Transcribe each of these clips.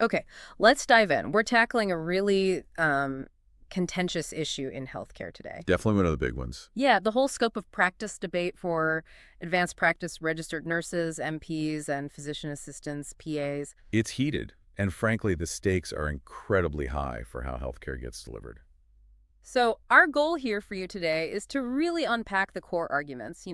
Okay, let's dive in. We're tackling a really contentious issue in healthcare today. Definitely one of the big ones. Yeah, the whole scope of practice debate for advanced practice registered nurses, MPs, and physician assistants, PAs. It's heated, and frankly, the stakes are incredibly high for how healthcare gets delivered. So, our goal here for you today is to really unpack the core arguments,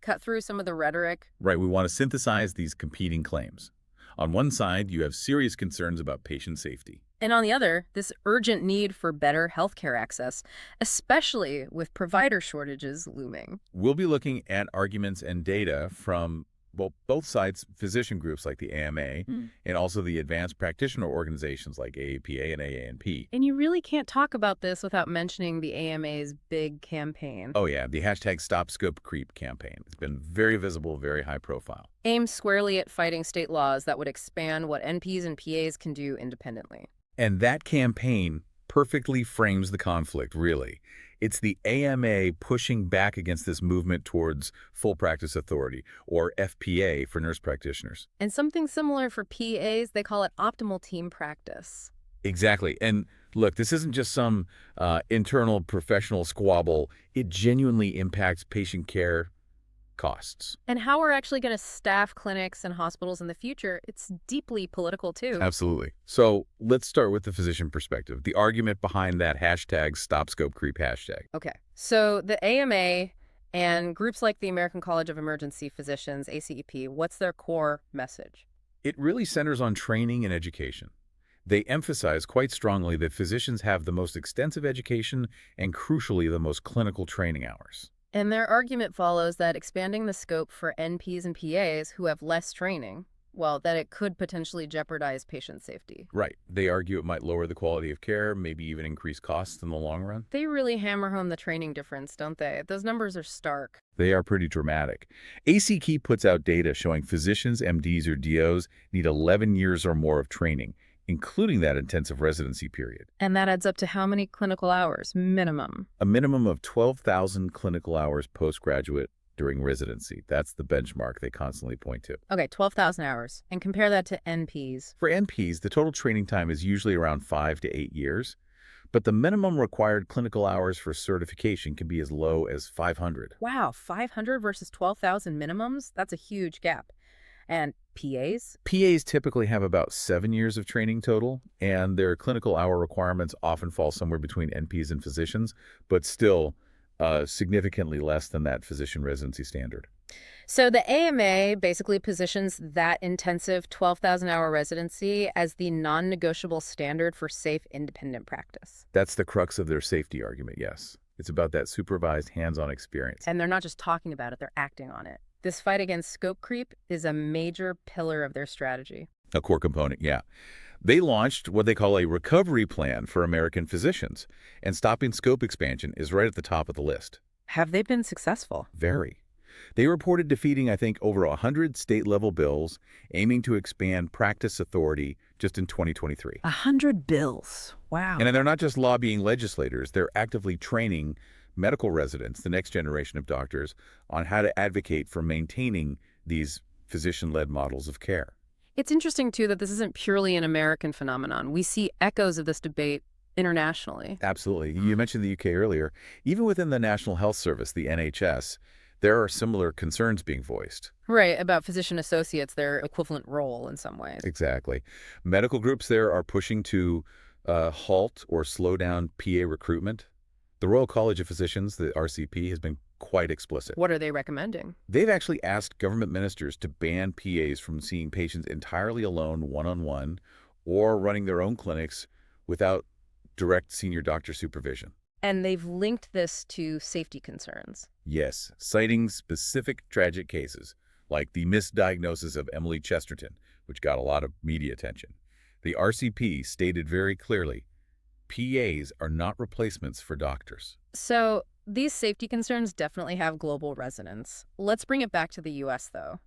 cut through some of the rhetoric. Right, we want to synthesize these competing claims. On one side, you have serious concerns about patient safety. And on the other, this urgent need for better healthcare access, especially with provider shortages looming. We'll be looking at arguments and data from, well, both sides, physician groups like the AMA, and also the advanced practitioner organizations like AAPA and AANP. And you really can't talk about this without mentioning the AMA's big campaign. Oh yeah, the hashtag Stop Scope Creep campaign. It's been very visible, very high profile. Aimed squarely at fighting state laws that would expand what NPs and PAs can do independently. And that campaign perfectly frames the conflict, really. It's the AMA pushing back against this movement towards full practice authority, or FPA for nurse practitioners. And something similar for PAs, they call it optimal team practice. Exactly. And look, this isn't just some internal professional squabble. It genuinely impacts patient care costs. And how we're actually going to staff clinics and hospitals in the future, it's deeply political too. Absolutely. So let's start with the physician perspective, the argument behind that hashtag Stop Scope Creep hashtag. Okay, so the AMA and groups like the American College of Emergency Physicians, ACEP, what's their core message? It really centers on training and education. They emphasize quite strongly that physicians have the most extensive education and, crucially, the most clinical training hours. And their argument follows that expanding the scope for NPs and PAs who have less training, well, that it could potentially jeopardize patient safety. Right. They argue it might lower the quality of care, maybe even increase costs in the long run. They really hammer home the training difference, don't they? Those numbers are stark. They are pretty dramatic. ACP puts out data showing physicians, MDs, or DOs need 11 years or more of training, including that intensive residency period. And that adds up to how many clinical hours, minimum? A minimum of 12,000 clinical hours postgraduate during residency. That's the benchmark they constantly point to. Okay, 12,000 hours. And compare that to NPs. For NPs, the total training time is usually around 5 to 8 years, but the minimum required clinical hours for certification can be as low as 500. Wow, 500 versus 12,000 minimums? That's a huge gap. And PAs? PAs typically have about 7 years of training total, and their clinical hour requirements often fall somewhere between NPs and physicians, but still significantly less than that physician residency standard. So the AMA basically positions that intensive 12,000-hour residency as the non-negotiable standard for safe, independent practice. That's the crux of their safety argument, yes. It's about that supervised, hands-on experience. And they're not just talking about it, they're acting on it. This fight against scope creep is a major pillar of their strategy. A core component, yeah. They launched what they call a recovery plan for American physicians, and stopping scope expansion is right at the top of the list. Have they been successful? Very. They reported defeating, I think, over 100 state-level bills aiming to expand practice authority just in 2023. 100 bills. Wow. And they're not just lobbying legislators, they're actively training medical residents, the next generation of doctors, on how to advocate for maintaining these physician-led models of care. It's interesting, too, that this isn't purely an American phenomenon. We see echoes of this debate internationally. Absolutely. You mentioned the UK earlier. Even within the National Health Service, the NHS, there are similar concerns being voiced. Right, about physician associates, their equivalent role in some ways. Exactly. Medical groups there are pushing to halt or slow down PA recruitment. The Royal College of Physicians, the RCP, has been quite explicit. What are they recommending? They've actually asked government ministers to ban PAs from seeing patients entirely alone, one-on-one, or running their own clinics without direct senior doctor supervision. And they've linked this to safety concerns. Yes, citing specific tragic cases, like the misdiagnosis of Emily Chesterton, which got a lot of media attention. The RCP stated very clearly, PAs are not replacements for doctors. So these safety concerns definitely have global resonance. Let's bring it back to the U.S., though.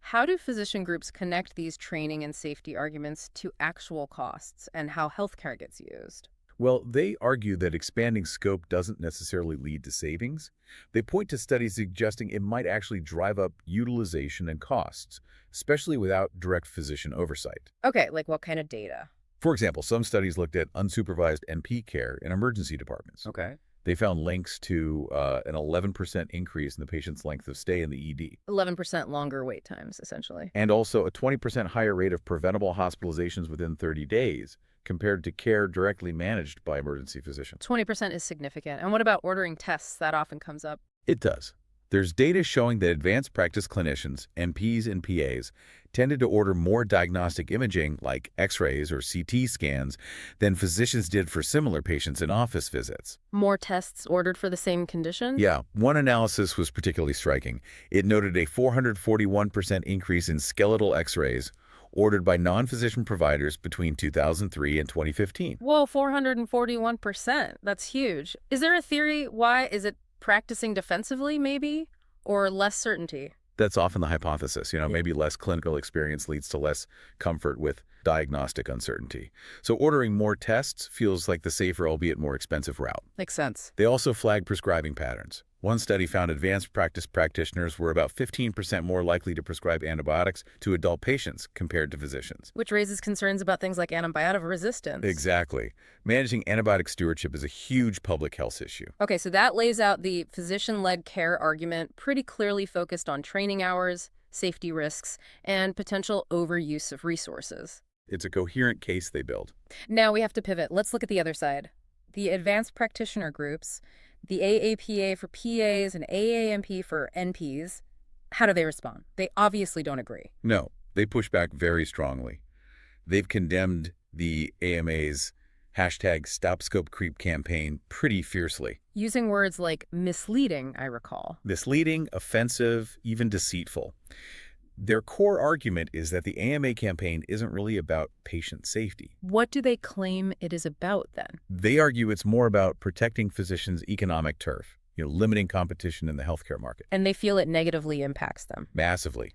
How do physician groups connect these training and safety arguments to actual costs and how healthcare gets used? Well, they argue that expanding scope doesn't necessarily lead to savings. They point to studies suggesting it might actually drive up utilization and costs, especially without direct physician oversight. Okay, like what kind of data? For example, some studies looked at unsupervised NP care in emergency departments. Okay. They found links to an 11% increase in the patient's length of stay in the ED, 11% longer wait times, essentially. and also a 20% higher rate of preventable hospitalizations within 30 days compared to care directly managed by emergency physicians. 20% is significant. And what about ordering tests? That often comes up. It does. There's data showing that advanced practice clinicians, NPs and PAs, tended to order more diagnostic imaging like X-rays or CT scans than physicians did for similar patients in office visits. More tests ordered for the same condition? Yeah, one analysis was particularly striking. It noted a 441% increase in skeletal X-rays ordered by non-physician providers between 2003 and 2015. Whoa, 441%. That's huge. Is there a theory why? Is it practicing defensively, maybe? Or less certainty? That's often the hypothesis. Maybe less clinical experience leads to less comfort with diagnostic uncertainty. So ordering more tests feels like the safer, albeit more expensive route. Makes sense. They also flag prescribing patterns. One study found advanced practice practitioners were about 15% more likely to prescribe antibiotics to adult patients compared to physicians. Which raises concerns about things like antibiotic resistance. Exactly. Managing antibiotic stewardship is a huge public health issue. Okay, so that lays out the physician-led care argument, pretty clearly focused on training hours, safety risks, and potential overuse of resources. It's a coherent case they build. Now we have to pivot. Let's look at the other side. The advanced practitioner groups, the AAPA for PAs and AAMP for NPs, how do they respond? They obviously don't agree. No, they push back very strongly. They've condemned the AMA's #StopScopeCreep campaign pretty fiercely. Using words like misleading, I recall. Misleading, offensive, even deceitful. Their core argument is that the AMA campaign isn't really about patient safety. What do they claim it is about then? They argue it's more about protecting physicians' economic turf, limiting competition in the healthcare market. And they feel it negatively impacts them. Massively.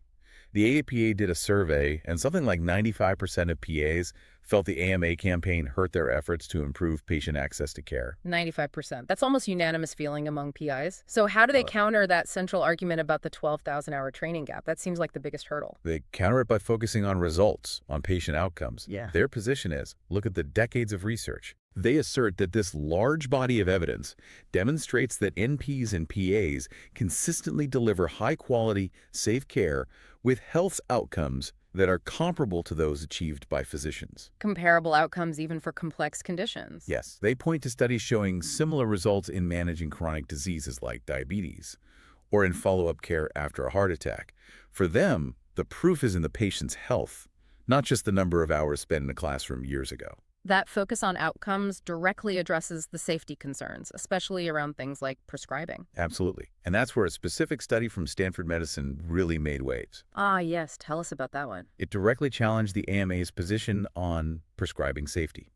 The AAPA did a survey, and something like 95% of PAs felt the AMA campaign hurt their efforts to improve patient access to care. 95%. That's almost unanimous feeling among PIs. So how do they counter that central argument about the 12,000-hour training gap? That seems like the biggest hurdle. They counter it by focusing on results, on patient outcomes. Yeah. Their position is, look at the decades of research. They assert that this large body of evidence demonstrates that NPs and PAs consistently deliver high-quality, safe care with health outcomes that are comparable to those achieved by physicians. Comparable outcomes even for complex conditions. Yes, they point to studies showing similar results in managing chronic diseases like diabetes or in follow-up care after a heart attack. For them, the proof is in the patient's health, not just the number of hours spent in a classroom years ago. That focus on outcomes directly addresses the safety concerns, especially around things like prescribing. Absolutely. And that's where a specific study from Stanford Medicine really made waves. Ah, yes. Tell us about that one. It directly challenged the AMA's position on prescribing safety.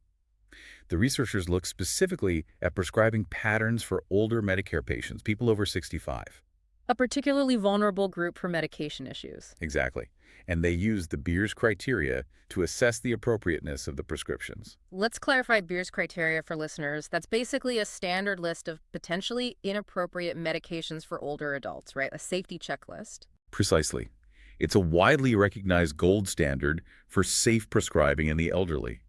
The researchers looked specifically at prescribing patterns for older Medicare patients, people over 65. A particularly vulnerable group for medication issues. Exactly. And they used the Beers criteria to assess the appropriateness of the prescriptions. Let's clarify Beers criteria for listeners. That's basically a standard list of potentially inappropriate medications for older adults, right? A safety checklist. Precisely. It's a widely recognized gold standard for safe prescribing in the elderly.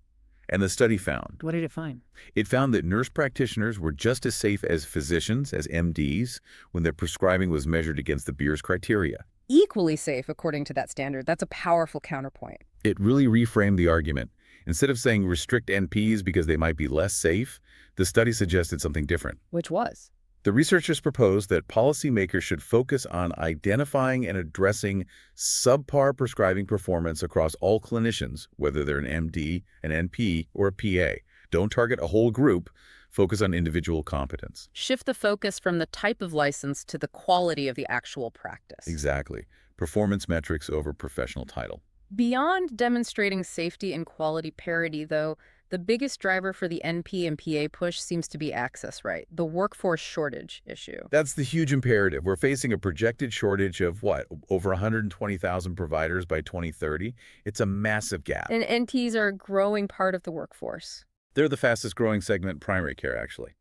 And the study found. What did it find? It found that nurse practitioners were just as safe as physicians, as MDs, when their prescribing was measured against the Beers criteria. Equally safe, according to that standard. That's a powerful counterpoint. It really reframed the argument. Instead of saying restrict NPs because they might be less safe, the study suggested something different. Which was? The researchers proposed that policymakers should focus on identifying and addressing subpar prescribing performance across all clinicians, whether they're an MD, an NP, or a PA. Don't target a whole group. Focus on individual competence. Shift the focus from the type of license to the quality of the actual practice. Exactly. Performance metrics over professional title. Beyond demonstrating safety and quality parity, though, the biggest driver for the NP and PA push seems to be access, right? The workforce shortage issue. That's the huge imperative. We're facing a projected shortage of, over 120,000 providers by 2030. It's a massive gap. And NPs are a growing part of the workforce. They're the fastest growing segment in primary care, actually.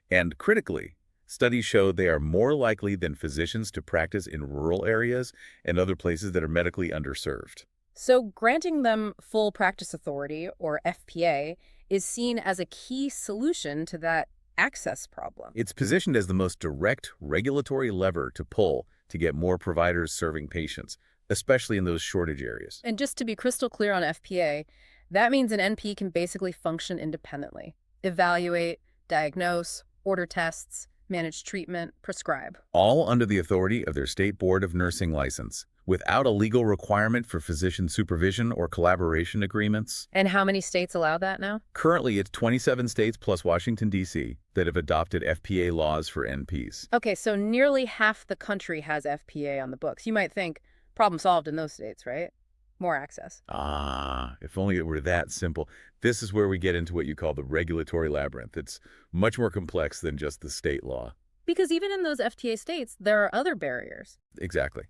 And critically, studies show they are more likely than physicians to practice in rural areas and other places that are medically underserved. So granting them full practice authority, or FPA, is seen as a key solution to that access problem. It's positioned as the most direct regulatory lever to pull to get more providers serving patients, especially in those shortage areas. And just to be crystal clear on FPA, that means an NP can basically function independently, evaluate, diagnose, order tests, manage treatment, prescribe. All under the authority of their state board of nursing license, without a legal requirement for physician supervision or collaboration agreements. And how many states allow that now? Currently, it's 27 states plus Washington, D.C. that have adopted FPA laws for NPs. Okay, so nearly half the country has FPA on the books. You might think, problem solved in those states, right? More access. Ah, if only it were that simple. This is where we get into what you call the regulatory labyrinth. It's much more complex than just the state law. Because even in those FTA states, there are other barriers. Exactly.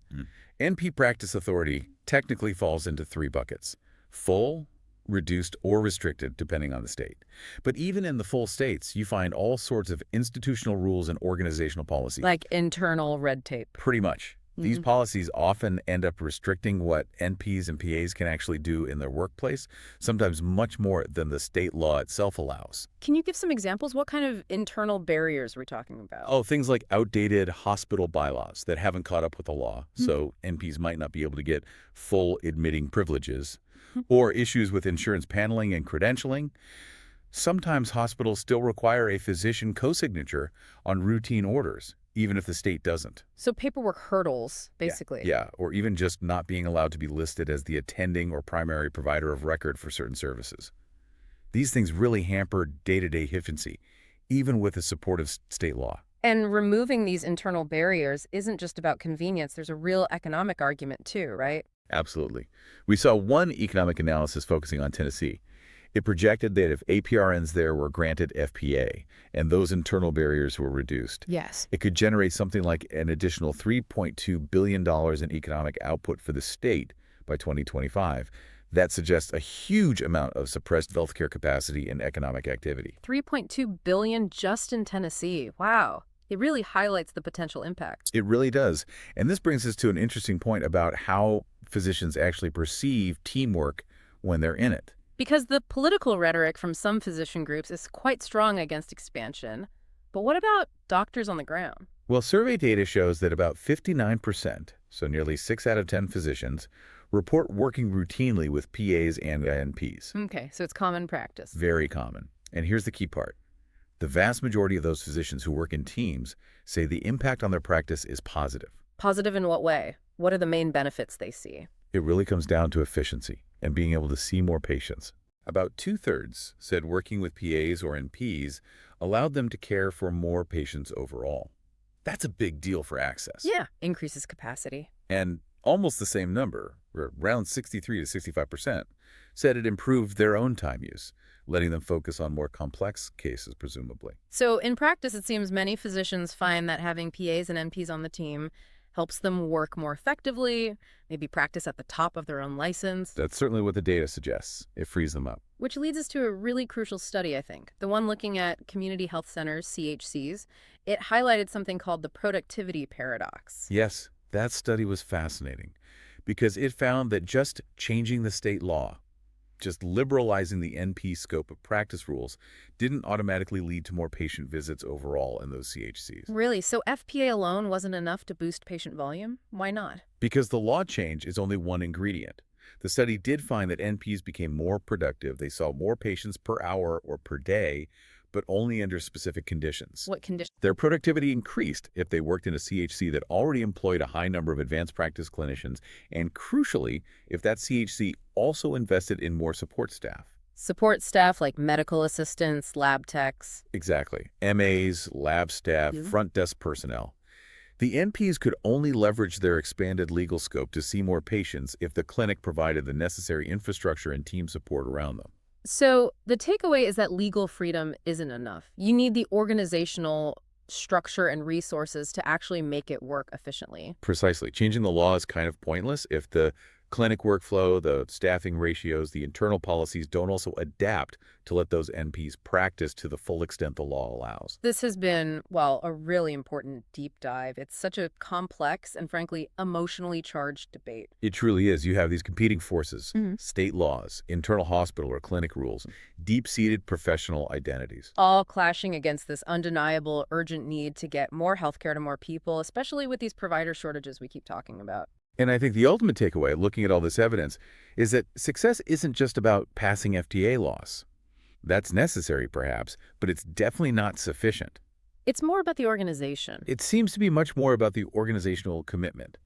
NP practice authority technically falls into three buckets: full, reduced, or restricted, depending on the state. But even in the full states, you find all sorts of institutional rules and organizational policies. Like internal red tape. Pretty much. These policies often end up restricting what NPs and PAs can actually do in their workplace, sometimes much more than the state law itself allows. Can you give some examples? What kind of internal barriers are we talking about? Oh, things like outdated hospital bylaws that haven't caught up with the law, so NPs might not be able to get full admitting privileges, or issues with insurance paneling and credentialing. Sometimes hospitals still require a physician co-signature on routine orders, even if the state doesn't. So paperwork hurdles, basically. Yeah, or even just not being allowed to be listed as the attending or primary provider of record for certain services. These things really hamper day-to-day efficiency, even with the support of state law. And removing these internal barriers isn't just about convenience. There's a real economic argument too, right? Absolutely. We saw one economic analysis focusing on Tennessee. It projected that if APRNs there were granted FPA and those internal barriers were reduced, Yes. it could generate something like an additional $3.2 billion in economic output for the state by 2025. That suggests a huge amount of suppressed healthcare capacity and economic activity. 3.2 billion just in Tennessee. Wow. It really highlights the potential impact. It really does. And this brings us to an interesting point about how physicians actually perceive teamwork when they're in it. Because the political rhetoric from some physician groups is quite strong against expansion. But what about doctors on the ground? Well, survey data shows that about 59%, so nearly 6 out of 10 physicians, report working routinely with PAs and NPs. Okay, so it's common practice. Very common. And here's the key part. The vast majority of those physicians who work in teams say the impact on their practice is positive. Positive in what way? What are the main benefits they see? It really comes down to efficiency and being able to see more patients. About 2/3 said working with PAs or NPs allowed them to care for more patients overall. That's a big deal for access. Yeah, increases capacity. And almost the same number, or around 63 to 65%, said it improved their own time use, letting them focus on more complex cases, presumably. So in practice, it seems many physicians find that having PAs and NPs on the team helps them work more effectively, maybe practice at the top of their own license. That's certainly what the data suggests. It frees them up. Which leads us to a really crucial study, I think. The one looking at community health centers, CHCs. It highlighted something called the productivity paradox. Yes, that study was fascinating because it found that just changing the state law, just liberalizing the NP scope of practice rules, didn't automatically lead to more patient visits overall in those CHCs. Really? So FPA alone wasn't enough to boost patient volume? Why not? Because the law change is only one ingredient. The study did find that NPs became more productive. They saw more patients per hour or per day, but only under specific conditions. What conditions? Their productivity increased if they worked in a CHC that already employed a high number of advanced practice clinicians, and crucially, if that CHC also invested in more support staff. Support staff like medical assistants, lab techs. Exactly. MAs, lab staff, front desk personnel. The NPs could only leverage their expanded legal scope to see more patients if the clinic provided the necessary infrastructure and team support around them. So the takeaway is that legal freedom isn't enough. You need the organizational structure and resources to actually make it work efficiently. Precisely. Changing the law is kind of pointless if the Clinic workflow, the staffing ratios, the internal policies don't also adapt to let those NPs practice to the full extent the law allows. This has been, well, a really important deep dive. It's such a complex and frankly emotionally charged debate. It truly is. You have these competing forces, Mhm. state laws, internal hospital or clinic rules, deep-seated professional identities. All clashing against this undeniable urgent need to get more healthcare to more people, especially with these provider shortages we keep talking about. And I think the ultimate takeaway, looking at all this evidence, is that success isn't just about passing FDA laws. That's necessary, perhaps, but it's definitely not sufficient. It's more about the organization. It seems to be much more about the organizational commitment.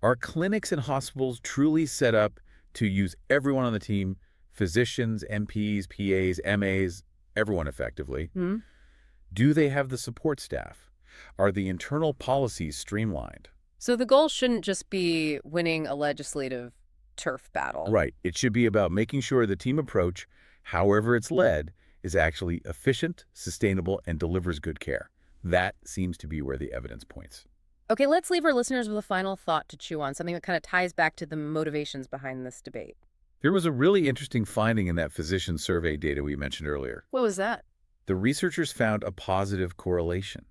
Are clinics and hospitals truly set up to use everyone on the team, physicians, NPs, PAs, MAs, everyone effectively? Hmm? Do they have the support staff? Are the internal policies streamlined? So the goal shouldn't just be winning a legislative turf battle. Right. It should be about making sure the team approach, however it's led, is actually efficient, sustainable, and delivers good care. That seems to be where the evidence points. Okay, let's leave our listeners with a final thought to chew on, something that kind of ties back to the motivations behind this debate. There was a really interesting finding in that physician survey data we mentioned earlier. What was that? The researchers found a positive correlation.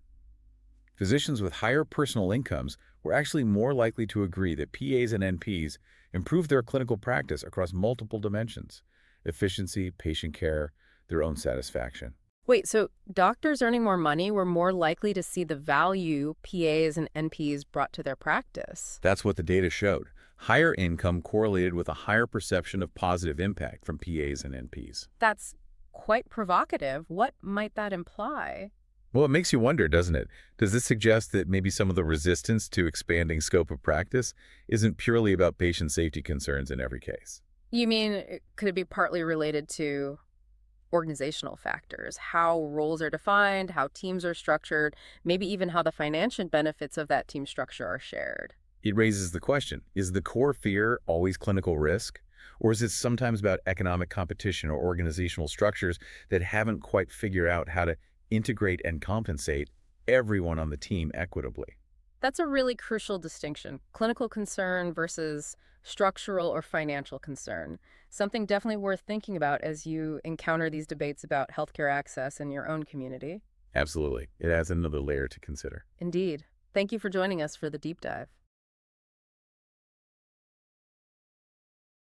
Physicians with higher personal incomes were actually more likely to agree that PAs and NPs improve their clinical practice across multiple dimensions: efficiency, patient care, their own satisfaction. Wait, so doctors earning more money were more likely to see the value PAs and NPs brought to their practice? That's what the data showed. Higher income correlated with a higher perception of positive impact from PAs and NPs. That's quite provocative. What might that imply? Well, it makes you wonder, doesn't it? Does this suggest that maybe some of the resistance to expanding scope of practice isn't purely about patient safety concerns in every case? You mean, could it be partly related to organizational factors, how roles are defined, how teams are structured, maybe even how the financial benefits of that team structure are shared? It raises the question, is the core fear always clinical risk? Or is it sometimes about economic competition or organizational structures that haven't quite figured out how to integrate and compensate everyone on the team equitably? That's a really crucial distinction. Clinical concern versus structural or financial concern. Something definitely worth thinking about as you encounter these debates about healthcare access in your own community. Absolutely. It adds another layer to consider. Indeed. Thank you for joining us for the deep dive.